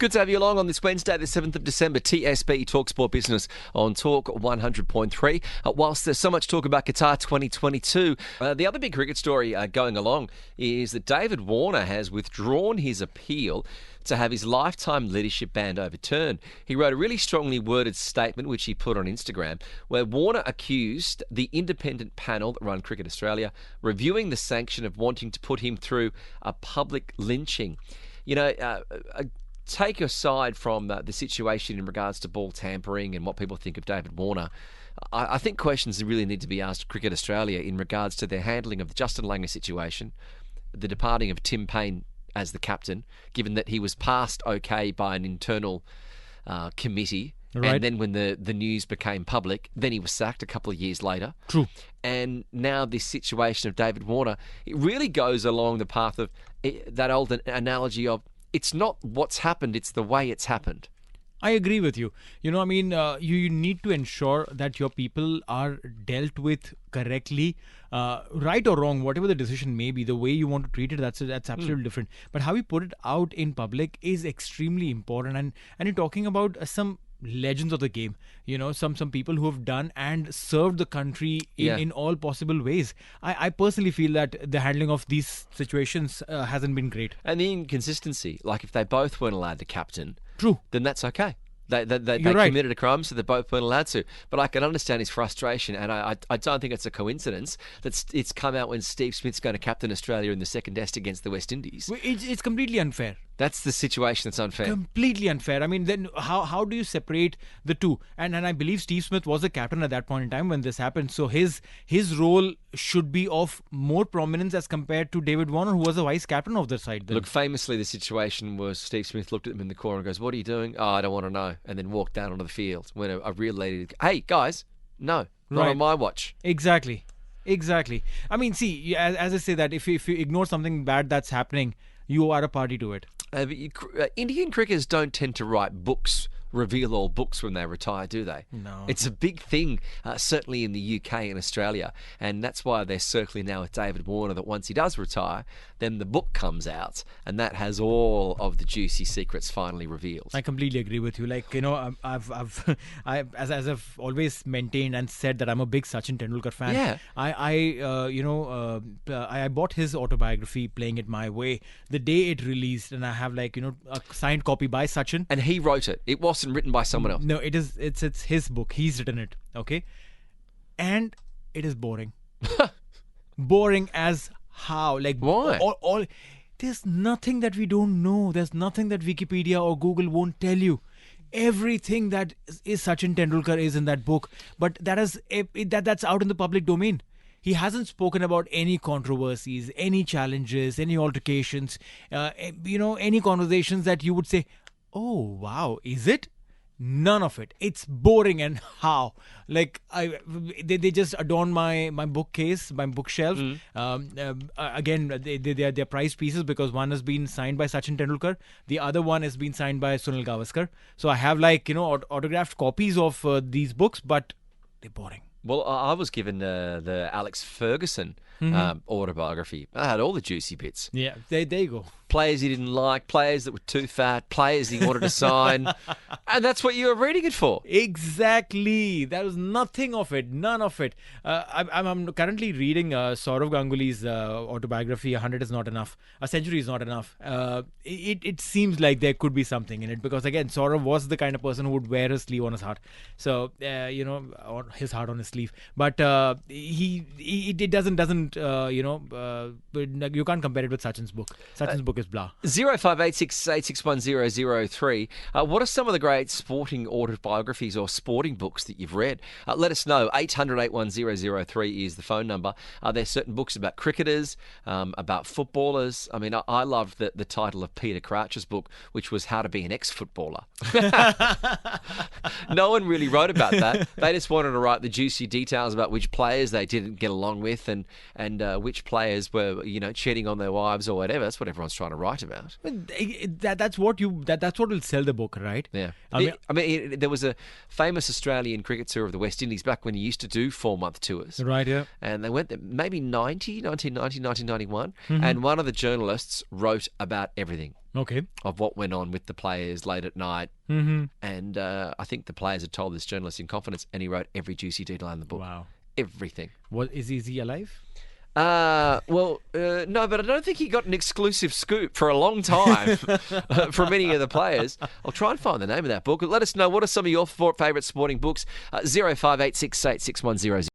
Good to have you along on this Wednesday, the 7th of December. TSB Talk Sport Business on Talk 100.3. Whilst there's so much talk about Qatar 2022, the other big cricket story going along is that David Warner has withdrawn his appeal to have his lifetime leadership ban overturned. He wrote a really strongly worded statement, which he put on Instagram, where Warner accused the independent panel that run Cricket Australia reviewing the sanction of wanting to put him through a public lynching. You know, take aside from the situation in regards to ball tampering and what people think of David Warner, I think questions really need to be asked of Cricket Australia in regards to their handling of the Justin Langer situation, the departing of Tim Payne as the captain, given that he was passed okay by an internal committee. Right. And then when the news became public, then he was sacked a couple of years later. True. And now this situation of David Warner, it really goes along the path of that old analogy of it's not what's happened, it's the way it's happened. I agree with you. You know, I mean, you need to ensure that your people are dealt with correctly, right or wrong, whatever the decision may be, the way you want to treat it, that's absolutely different. But how you put it out in public is extremely important. And you're talking about some legends of the game, you know, some people who have done and served the country in all possible ways. I personally feel that the handling of these situations hasn't been great. And the inconsistency, like if they both weren't allowed to captain, true, then that's okay. They right. committed a crime, so they both weren't allowed to. But I can understand his frustration, and I don't think it's a coincidence that it's come out when Steve Smith's going to captain Australia in the second test against the West Indies. It's completely unfair. That's the situation that's unfair. Completely unfair. I mean, then how do you separate the two? And I believe Steve Smith was the captain at that point in time when this happened. So his role should be of more prominence as compared to David Warner, who was the vice captain of the side then. Look, famously the situation was Steve Smith looked at him in the corner and goes, "What are you doing?" "Oh, I don't want to know." And then walked down onto the field when a real lady, "Hey, guys, no, not on my watch." Exactly. I mean, see, as I say that if you ignore something bad that's happening, you are a party to it. Indian cricketers don't tend to write books, reveal all books when they retire, do they? No. It's a big thing, certainly in the UK and Australia. And that's why they're circling now with David Warner that once he does retire, then the book comes out and that has all of the juicy secrets finally revealed. I completely agree with you. Like, you know, as I've always maintained and said that I'm a big Sachin Tendulkar fan. Yeah. I bought his autobiography, Playing It My Way, the day it released, and I have a signed copy by Sachin. And he wrote it. It wasn't written by someone else. No, it's his book. He's written it. Okay. And it is boring. Boring as how? Like, why? All there's nothing that we don't know. There's nothing that Wikipedia or Google won't tell you. Everything that is Sachin Tendulkar is in that book, but that's out in the public domain. He hasn't spoken about any controversies, any challenges, any altercations, any conversations that you would say, "Oh wow, is it?" None of it. It's boring and how. Like they just adorn my bookcase, my bookshelf. Again, they're prized pieces because one has been signed by Sachin Tendulkar, the other one has been signed by Sunil Gavaskar. So I have autographed copies of these books, but they're boring. Well, I was given the Alex Ferguson autobiography. I had all the juicy bits. Yeah, there you go. Players he didn't like, players that were too fat, players he wanted to sign. And that's what you were reading it for. Exactly. There was nothing of it. None of it. I'm currently reading Saurav Ganguly's autobiography, 100 is not enough. A century is not enough. It seems like there could be something in it because, again, Saurav was the kind of person who would wear a sleeve on his heart. So, or his heart on his sleeve. But it doesn't you can't compare it with Sachin's book. Sachin's book is blah. 0586 861003. What are some of the great sporting autobiographies or sporting books that you've read? Let us know. 800 81003 is the phone number. Are there certain books about cricketers, about footballers? I mean, I loved the title of Peter Crouch's book, which was How to Be an Ex-Footballer. No one really wrote about that. They just wanted to write the juicy details about which players they didn't get along with and which players were, cheating on their wives or whatever. That's what everyone's trying to write about. That's what will sell the book, right? Yeah. I mean, there was a famous Australian cricket tour of the West Indies back when he used to do 4-month tours. Right, yeah. And they went there maybe 1990, 1991. And one of the journalists wrote about everything. Okay. of what went on with the players late at night. Mm-hmm. And I think the players had told this journalist in confidence, and he wrote every juicy detail in the book. Wow. Everything. What is he alive? No, but I don't think he got an exclusive scoop for a long time from any of the players. I'll try and find the name of that book. Let us know, what are some of your favourite sporting books? 05868610